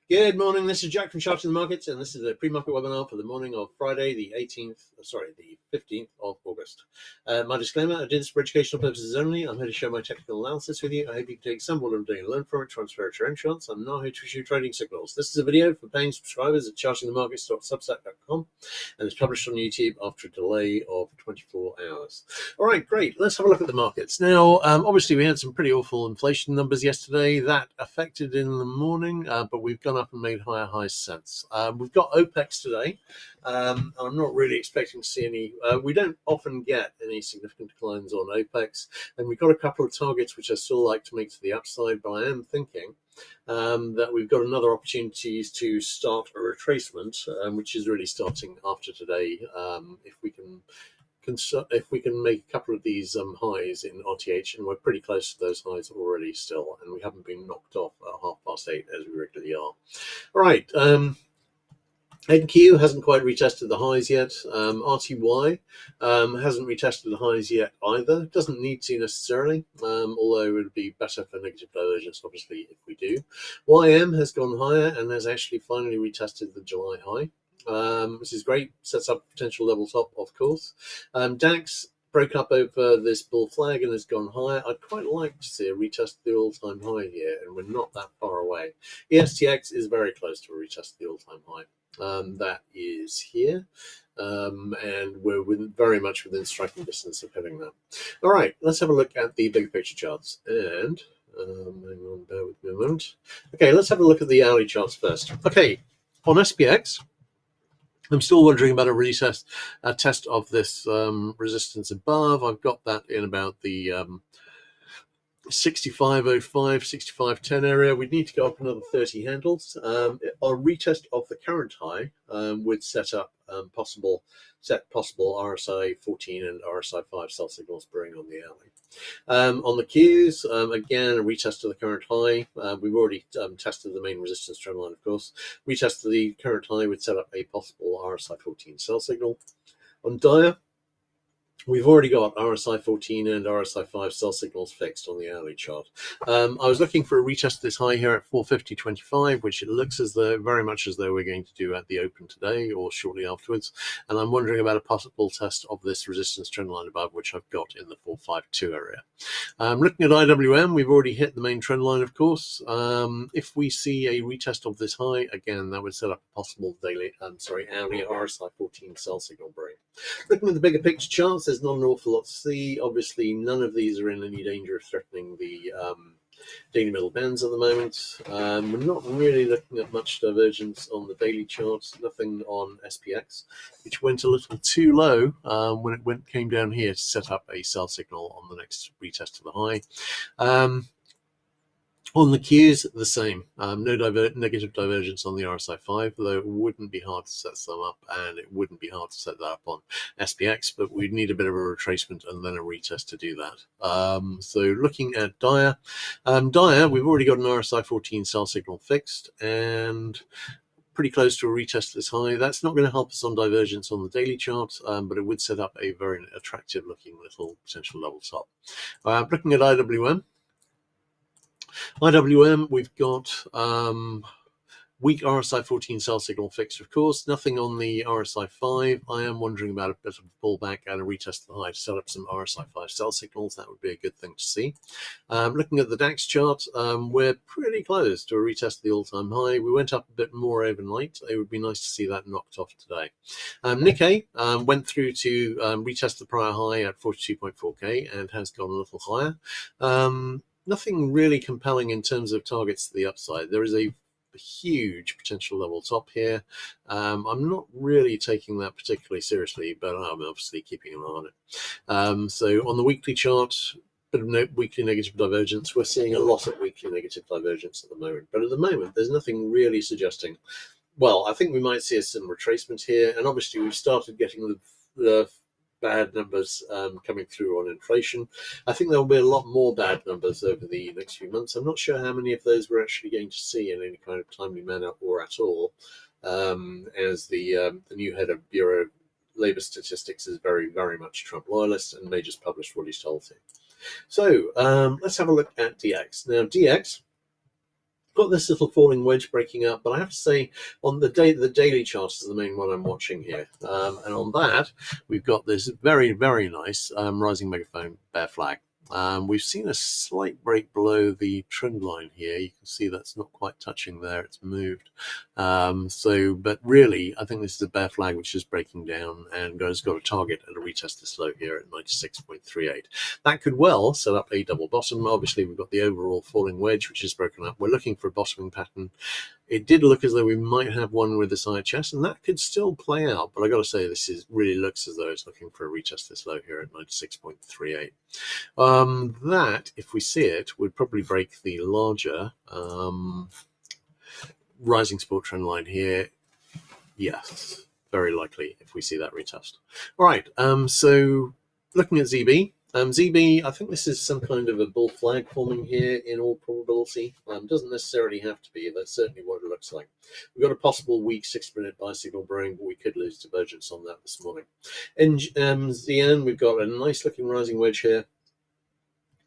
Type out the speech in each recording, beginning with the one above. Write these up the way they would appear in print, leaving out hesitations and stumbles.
Good morning, this is Jack from Charting the Markets, and this is a pre-market webinar for the morning of Friday, the 15th of August. My disclaimer, I did this for educational purposes only. I'm here to share my technical analysis with you. I hope you can take some what I'm doing and learn from it, transfer it to your own charts. I'm not here to issue trading signals. This is a video for paying subscribers at chartingthemarkets.substack.com, and it's published on YouTube after a delay of 24 hours. All right, great. Let's have a look at the markets. Now, obviously, we had some pretty awful inflation numbers yesterday. That affected in the morning, but we've gone up and made higher highs since. We've got OPEX today. I'm not really expecting to see any. We don't often get any significant declines on OPEX, and we've got a couple of targets which I still like to make to the upside, but I am thinking that we've got another opportunity to start a retracement, which is really starting after today. If we can make a couple of these highs in RTH, and we're pretty close to those highs already still, and we haven't been knocked off at 8:30 as we regularly are. All right, NQ hasn't quite retested the highs yet. RTY hasn't retested the highs yet either. Doesn't need to necessarily, although it would be better for negative divergence, obviously, if we do. YM has gone higher and has actually finally retested the July high. This is great, sets up a potential level top, of course. DAX broke up over this bull flag and has gone higher. I'd quite like to see a retest of the all-time high here, and we're not that far away. ESTX is very close to a retest of the all-time high. That is here, and we're very much within striking distance of hitting that. All right, let's have a look at the big picture charts, and hang on, bear with me a moment. Okay, let's have a look at the hourly charts first. Okay, on SPX, I'm still wondering about a test of this resistance above. I've got that in about the 65.05, 65.10 area. We'd need to go up another 30 handles. A retest of the current high would set up possible RSI 14 and RSI 5 sell signals brewing on the hourly. On the Qs, again, a retest of the current high. We've already tested the main resistance trend line, of course. Retest of the current high would set up a possible RSI 14 sell signal. On Dia, we've already got RSI 14 and RSI 5 sell signals fixed on the hourly chart. I was looking for a retest of this high here at 450.25, which it looks as though very much as though we're going to do at the open today or shortly afterwards. And I'm wondering about a possible test of this resistance trend line above, which I've got in the 452 area. Looking at IWM, we've already hit the main trend line, of course. If we see a retest of this high, again, that would set up a possible hourly RSI 14 sell signal break. Looking at the bigger picture charts, there's not an awful lot to see. Obviously, none of these are in any danger of threatening the daily middle bands at the moment. We're not really looking at much divergence on the daily charts, nothing on SPX, which went a little too low when it came down here to set up a sell signal on the next retest of the high. On the Qs, the same. No negative divergence on the RSI 5, though it wouldn't be hard to set them up, and it wouldn't be hard to set that up on SPX, but we'd need a bit of a retracement and then a retest to do that. So looking at Dia, we've already got an RSI 14 sell signal fixed, and pretty close to a retest of this high. That's not going to help us on divergence on the daily chart, but it would set up a very attractive looking little potential level top. Looking at IWM, we've got weak RSI 14 sell signal fixed, of course. Nothing on the RSI 5. I am wondering about a bit of a pullback and a retest of the high to set up some RSI 5 sell signals. That would be a good thing to see. Looking at the DAX chart, we're pretty close to a retest of the all-time high. We went up a bit more overnight. It would be nice to see that knocked off today. Nikkei went through to retest the prior high at 42.4K and has gone a little higher. Nothing really compelling in terms of targets to the upside. There is a huge potential level top here. I'm not really taking that particularly seriously, but I'm obviously keeping an eye on it. So on the weekly chart, bit of weekly negative divergence. We're seeing a lot of weekly negative divergence at the moment, but at the moment there's nothing really suggesting. Well, I think we might see some retracement here, and obviously we've started getting the bad numbers coming through on inflation. I think there will be a lot more bad numbers over the next few months. I'm not sure how many of those we're actually going to see in any kind of timely manner or at all, as the new head of Bureau of Labour Statistics is very, very much Trump loyalist and may just publish what he's told to. So let's have a look at DX. Now, DX got this little falling wedge breaking up, but I have to say on the daily chart is the main one I'm watching here, and on that we've got this very, very nice rising megaphone bear flag. We've seen a slight break below the trend line here. You can see that's not quite touching there, it's moved. But really, I think this is a bear flag which is breaking down and has got a target at a retest this low here at 96.38. That could well set up a double bottom. Obviously, we've got the overall falling wedge, which is broken up. We're looking for a bottoming pattern. It did look as though we might have one with this IHS, and that could still play out. But I got to say, this really looks as though it's looking for a retest this low here at 96.38. That, if we see it, would probably break the larger rising support trend line here. Yes, very likely if we see that retest. All right, so looking at ZB. ZB, I think this is some kind of a bull flag forming here in all probability. Doesn't necessarily have to be, that's certainly what it looks like. We've got a possible weak 6-minute buy signal brewing, but we could lose divergence on that this morning. In ZN, we've got a nice looking rising wedge here.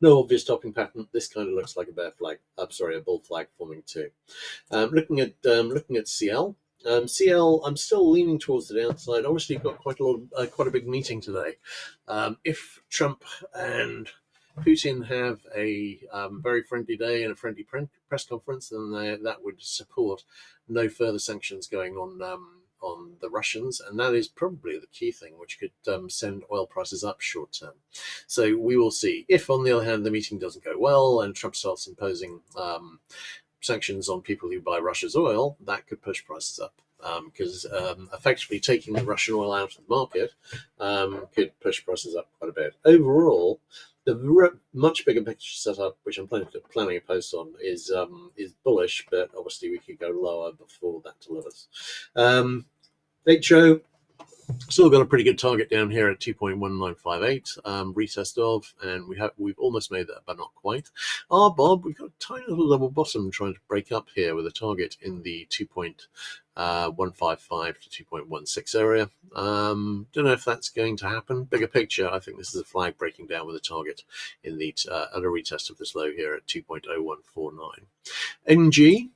No obvious topping pattern. This kind of looks like a bear flag. I'm sorry, a bull flag forming too. Looking at CL. CL, I'm still leaning towards the downside. Obviously, you've got quite a big meeting today. If Trump and Putin have a very friendly day and a friendly press conference, then that would support no further sanctions going on the Russians, and that is probably the key thing which could send oil prices up short term. So we will see. If, on the other hand, the meeting doesn't go well and Trump starts imposing sanctions on people who buy Russia's oil, that could push prices up, because effectively taking the Russian oil out of the market could push prices up quite a bit. Overall, the much bigger picture setup, which I'm planning a post on, is bullish, but obviously we could go lower before that delivers. HO, still got a pretty good target down here at 2.1958, retest of, and we've almost made that, but not quite. RBOB, we've got a tiny little double bottom trying to break up here with a target in the 2.155 to 2.16 area. Don't know if that's going to happen. Bigger picture, I think this is a flag breaking down with a target in the at a retest of this low here at 2.0149. NG,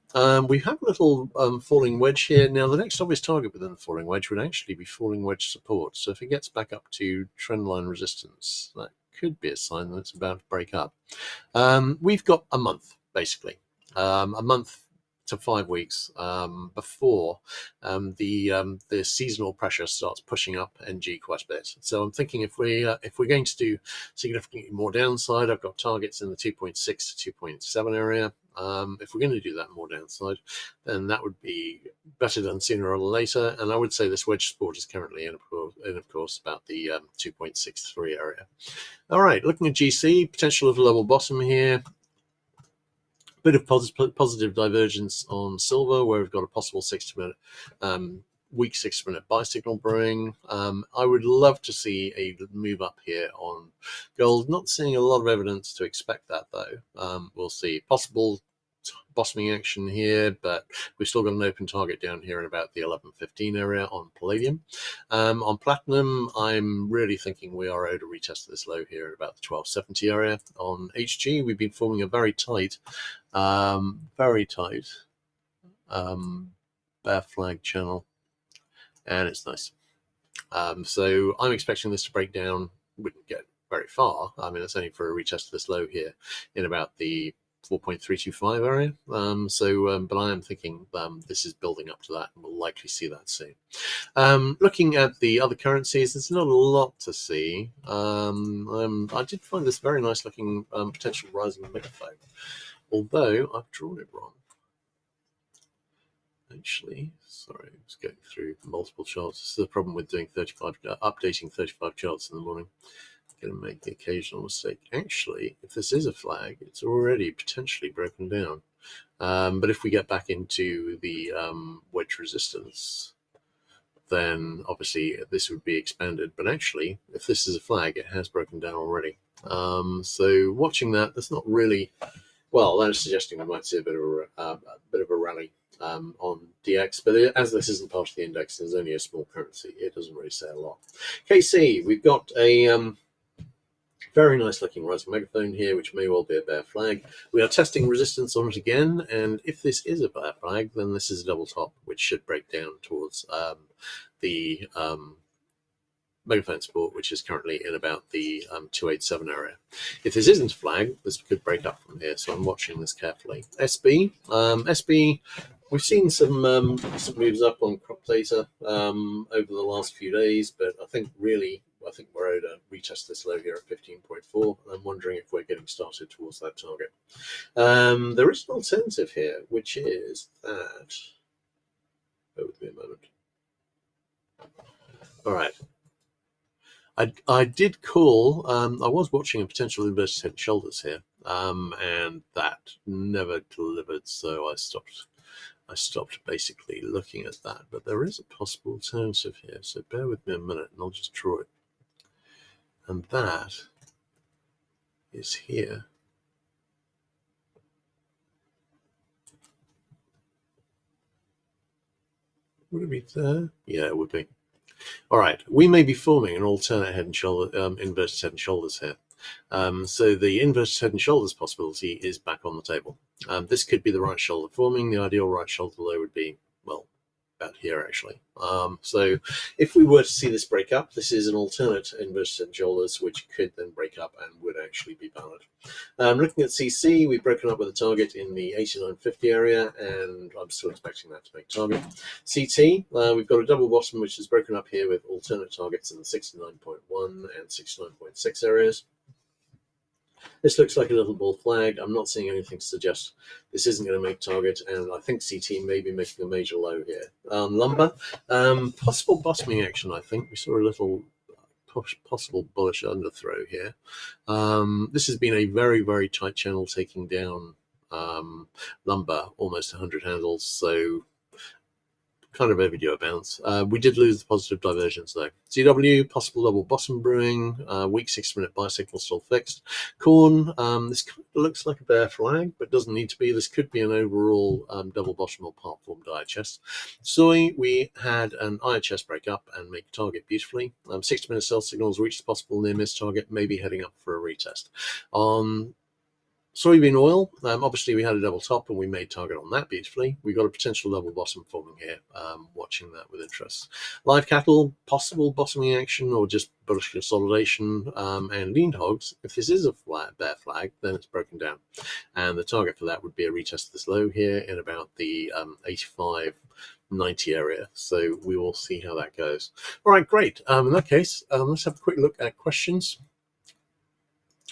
we have a little falling wedge here. Now, the next obvious target within the falling wedge would actually be falling wedge support. So if it gets back up to trendline resistance, that could be a sign that it's about to break up. We've got a month, basically. A month to 5 weeks before the seasonal pressure starts pushing up NG quite a bit. So I'm thinking if we're going to do significantly more downside, I've got targets in the 2.6 to 2.7 area. If we're going to do that more downside, then that would be better done sooner or later. And I would say this wedge support is currently in, of course, about the 2.63 area. All right, looking at GC, potential of a level bottom here. Bit of positive divergence on silver, where we've got a possible 60-minute weak 6-minute buy signal brewing. I would love to see a move up here on gold. Not seeing a lot of evidence to expect that, though. We'll see. Possible bottoming action here, but we've still got an open target down here in about the 11.15 area on palladium. On platinum, I'm really thinking we are owed a retest of this low here at about the 12.70 area. On HG, we've been forming a very tight bear flag channel, and it's nice. So I'm expecting this to break down. Wouldn't get very far. I mean, it's only for a retest of this low here in about the 4.325 area. But I am thinking this is building up to that, and we'll likely see that soon. Looking at the other currencies, there's not a lot to see. I did find this very nice looking potential rising megaphone, although I've drawn it wrong. Actually, sorry, I was going through multiple charts. This is the problem with doing updating 35 charts in the morning. I'm going to make the occasional mistake. Actually, if this is a flag, it's already potentially broken down. But if we get back into the wedge resistance, then obviously this would be expanded. But actually, if this is a flag, it has broken down already. So watching that, that's not really, well, that is suggesting we might see a bit of a rally on DX, but as this isn't part of the index, there's only a small currency. It doesn't really say a lot. KC, we've got a Very nice looking rising megaphone here, which may well be a bear flag. We are testing resistance on it again, and if this is a bear flag, then this is a double top, which should break down towards the megaphone support, which is currently in about the 287 area. If this isn't a flag, this could break up from here, so I'm watching this carefully. SB, we've seen some moves up on crop data over the last few days, but I think we're owed a retest this low here at 15.4, and I'm wondering if we're getting started towards that target. There is an alternative here, which is that. Bear with me a moment. All right. I did call. I was watching a potential inverted head and shoulders here, and that never delivered. So I stopped basically looking at that. But there is a possible alternative here. So bear with me a minute, and I'll just draw it. And that is here. Would it be there? Yeah, it would be. All right, we may be forming an alternate head and shoulder, inverted head and shoulders here. So the inverted head and shoulders possibility is back on the table. This could be the right shoulder forming. The ideal right shoulder low would be, well, about here actually. So if we were to see this break up, this is an alternate inverted head and shoulders, which could then break up and would actually be valid. Looking at CC, we've broken up with a target in the 89.50 area, and I'm still expecting that to make target. CT, we've got a double bottom, which is broken up here with alternate targets in the 69.1 and 69.6 areas. This looks like a little bull flag. I'm not seeing anything to suggest this isn't going to make target, and I think CT may be making a major low here. Lumber, possible bottoming action, I think. We saw a little possible bullish underthrow here. This has been a very, very tight channel taking down lumber, almost 100 handles, so kind of overdue a bounce. We did lose the positive divergence though. CW, possible double bottom brewing, weak 6-minute buy signal still fixed. Corn, this kind of looks like a bear flag, but doesn't need to be. This could be an overall double bottom or part formed IHS. Soy, we had an IHS break up and make target beautifully. 60-minute sell signals reached the possible near miss target, maybe heading up for a retest. On soybean oil, obviously we had a double top and we made target on that beautifully. We got a potential double bottom forming here, watching that with interest. Live cattle, possible bottoming action or just bullish consolidation, and lean hogs. If this is a bear flag, then it's broken down. And the target for that would be a retest of this low here in about the 85.90 area. So we will see how that goes. All right, great. In that case, let's have a quick look at questions.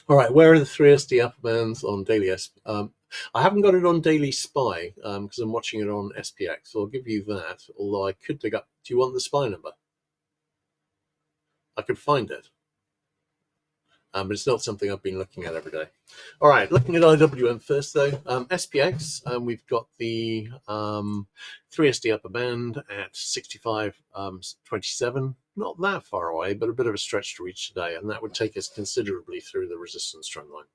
All right, where are the 3SD upper bands on daily I haven't got it on daily SPY because I'm watching it on SPX, so I'll give you that, although I could dig up. Do you want the SPY number? I could find it. But it's not something I've been looking at every day. All right, looking at IWM first though. SPX, we've got the 3SD upper band at 65.27. Not that far away, but a bit of a stretch to reach today, and that would take us considerably through the resistance trend line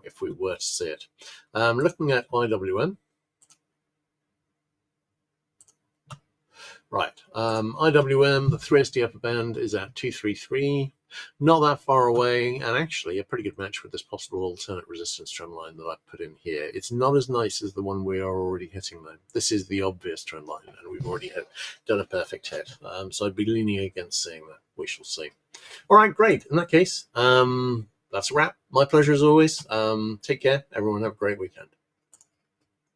if we were to see it. Looking at IWM. Right, IWM, the 3SD upper band is at 233. Not that far away, and actually a pretty good match with this possible alternate resistance trend line that I've put in here. It's not as nice as the one we are already hitting though. This is the obvious trend line, and we've already done a perfect hit. So I'd be leaning against seeing that. We shall see. All right, great. In that case, that's a wrap. My pleasure as always. Take care. Everyone have a great weekend.